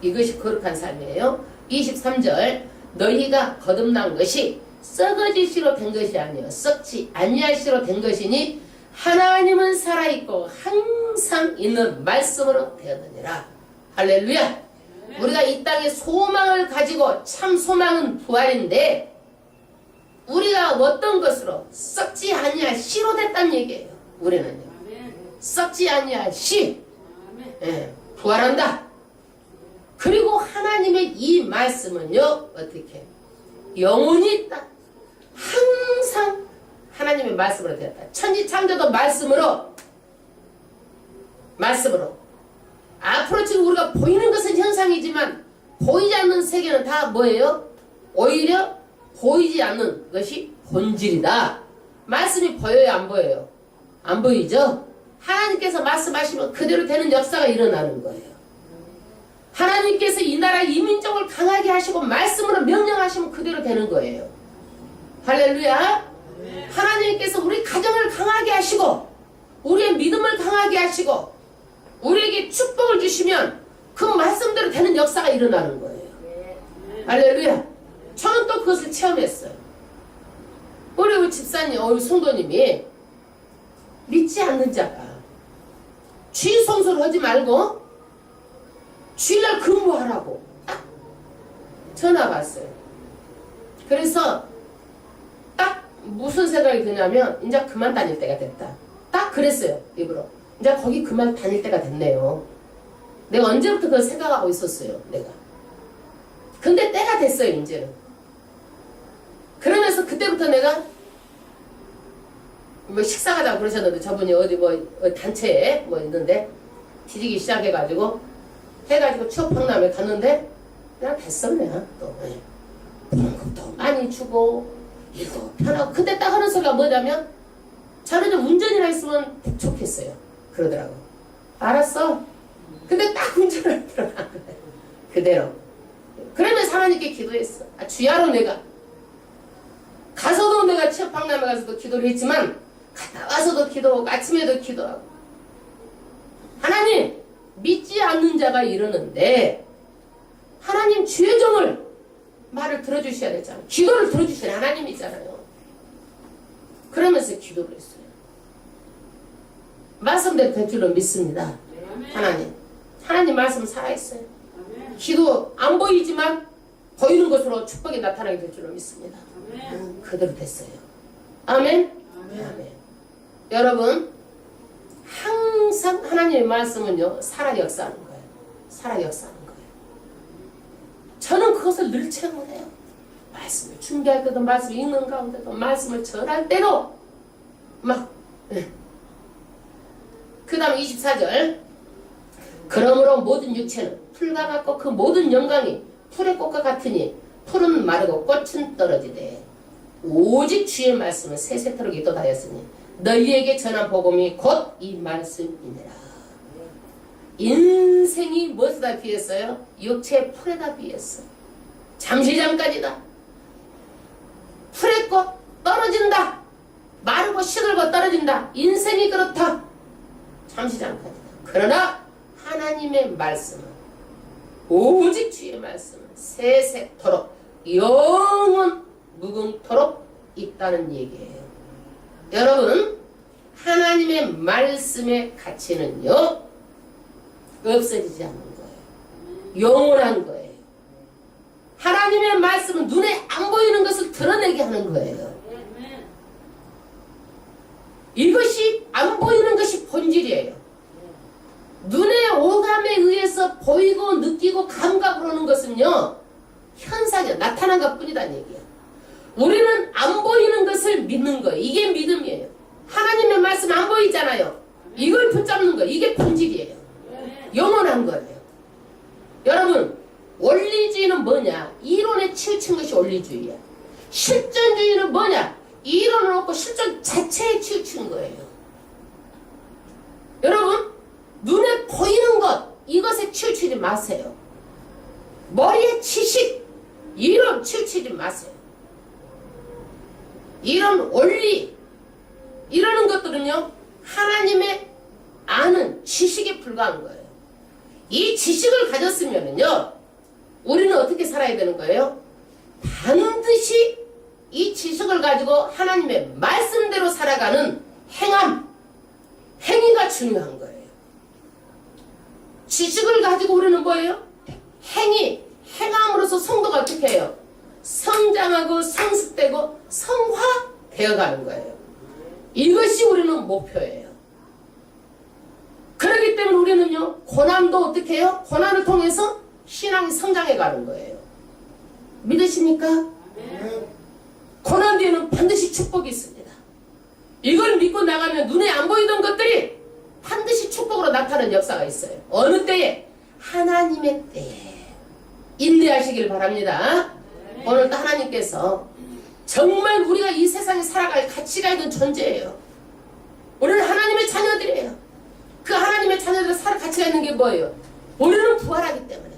이것이 거룩한 삶이에요. 23절, 너희가 거듭난 것이 썩어질 시로 된 것이 아니요 썩지 아니할 시로 된 것이니 하나님은 살아있고 항상 있는 말씀으로 되었느니라. 할렐루야. 우리가 이 땅에 소망을 가지고, 참 소망은 부활인데 우리가 어떤 것으로 썩지 아니할 시로 됐다는 얘기예요. 우리는요 썩지 아니할 시, 부활한다. 그리고 하나님의 이 말씀은요 어떻게? 영원히 있다. 항상 하나님의 말씀으로 되었다. 천지창조도 말씀으로. 앞으로 지금 우리가 보이는 것은 현상이지만 보이지 않는 세계는 다 뭐예요? 오히려 보이지 않는 것이 본질이다. 말씀이 보여요, 안 보여요? 안 보이죠? 하나님께서 말씀하시면 그대로 되는 역사가 일어나는 거예요. 하나님께서 이 나라 이 민족을 강하게 하시고 말씀으로 명령하시면 그대로 되는 거예요. 할렐루야. 하나님께서 우리 가정을 강하게 하시고 우리의 믿음을 강하게 하시고 우리에게 축복을 주시면 그 말씀대로 되는 역사가 일어나는 거예요. 할렐루야. 저는 또 그것을 체험했어요. 우리 집사님, 우리 성도님이 믿지 않는 자가 주일 성소를 하지 말고 주일날 근무하라고 딱 전화가 왔어요. 그래서 딱 무슨 생각이 드냐면 이제 그만 다닐 때가 됐다. 딱 그랬어요. 입으로. 이제 거기 그만 다닐 때가 됐네요. 내가 언제부터 그걸 생각하고 있었어요. 내가. 근데 때가 됐어요. 이제는. 그러면서 그때부터 내가 뭐 식사하자고 그러셨는데 저분이 어디 단체에 있는데 뒤지기 시작해가지고 해가지고 취업 박람회 갔는데 그냥 됐어. 그냥 또 봉급도 많이 주고 일도 편하고. 그때 딱 하는 소리가 뭐냐면 저는 좀 운전이나 했으면 좋겠어요. 그러더라고. 알았어. 근데 딱 운전을 들어간 거예요. 그대로. 그러면서 하나님께 기도했어. 주야로 내가. 가서도 내가 취업박람회 가서도 기도를 했지만 갔다 와서도 기도하고 아침에도 기도하고. 하나님 믿지 않는 자가 이러는데 하나님 주의 종을 말을 들어주셔야 되잖아요. 기도를 들어주시는 하나님이잖아요. 그러면서 기도를 했어요. 말씀대로 될 줄로 믿습니다. 하나님 말씀은 살아있어요. 기도 안 보이지만 보이는 것으로 축복이 나타나게 될 줄로 믿습니다. 그대로 됐어요. 아멘. 아멘. 여러분 항상 하나님의 말씀은요 살아 역사하는 거예요. 살아 역사하는 거예요. 저는 그것을 늘 체험을 해요. 말씀을 준비할 때도 말씀을 읽는 가운데도 말씀을 전할 때도 막 그 다음 24절 그러므로 모든 육체는 풀과 같고 그 모든 영광이 풀의 꽃과 같으니 풀은 마르고 꽃은 떨어지되 오직 주의 말씀은 세세토록 있도다였으니 너희에게 전한 복음이 곧 이 말씀이니라. 인생이 무엇에다 비했어요? 육체의 풀에다 비했어. 잠시 잠깐이다. 풀의 꽃 떨어진다. 마르고 시들고 떨어진다. 인생이 그렇다. 잠시 잠깐이다. 그러나 하나님의 말씀은 오직 주의 말씀은 세세토록 영원 무궁토록 있다는 얘기예요. 여러분 하나님의 말씀의 가치는요 없어지지 않는 거예요. 영원한 거예요. 하나님의 말씀은 눈에 안 보이는 것을 드러내게 하는 거예요. 이것이 안 보이는 것이 본질이에요. 눈의 오감에 의해서 보이고 느끼고 감각으로 오는 것은요 현상이야. 나타난 것 뿐이다는 얘기야. 우리는 안 보이는 것을 믿는 거예요. 이게 믿음이에요. 하나님의 말씀 안 보이잖아요. 이걸 붙잡는 거예요. 이게 본질이에요. 영원한 거예요. 여러분 원리주의는 뭐냐? 이론에 치우친 것이 원리주의야. 실존주의는 뭐냐? 이론을 없고 실존 자체에 치우친 거예요. 여러분 눈에 보이는 것 이것에 치우치지 마세요. 머리에 지식 이론 치우치지 마세요. 이런 원리 이러는 것들은요 하나님의 아는 지식에 불과한 거예요. 이 지식을 가졌으면은요 우리는 어떻게 살아야 되는 거예요? 반드시 이 지식을 가지고 하나님의 말씀대로 살아가는 행위가 중요한 거예요. 지식을 가지고 우리는 뭐예요? 행함으로써 성도가 어떻게 해요? 성장하고 성숙되고 성화되어가는 거예요. 이것이 우리는 목표예요. 그렇기 때문에 우리는요 고난도 어떻게 해요? 고난을 통해서 신앙이 성장해가는 거예요. 믿으십니까? 고난 뒤에는 반드시 축복이 있습니다. 이걸 믿고 나가면 눈에 안 보이던 것들이 반드시 축복으로 나타나는 역사가 있어요. 어느 때에? 하나님의 때에 인내하시길 바랍니다. 오늘도 하나님께서 정말 우리가 이 세상에 살아갈 가치가 있는 존재예요. 우리는 하나님의 자녀들이에요. 그 하나님의 자녀들을 살 가치가 있는 게 뭐예요? 우리는 부활하기 때문에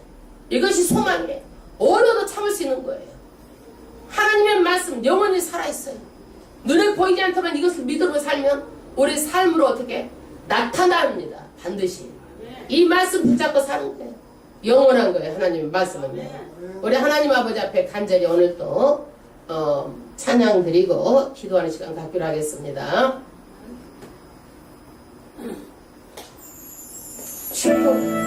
이것이 소망이에요. 어려도 참을 수 있는 거예요. 하나님의 말씀 영원히 살아있어요. 눈에 보이지 않지만 이것을 믿음으로 살면 우리 삶으로 어떻게 나타납니다. 반드시 이 말씀 붙잡고 사는 거예요. 영원한 거예요. 하나님의 말씀은. 우리 하나님 아버지 앞에 간절히 오늘 또 찬양 드리고 기도하는 시간 갖기로 하겠습니다. 축복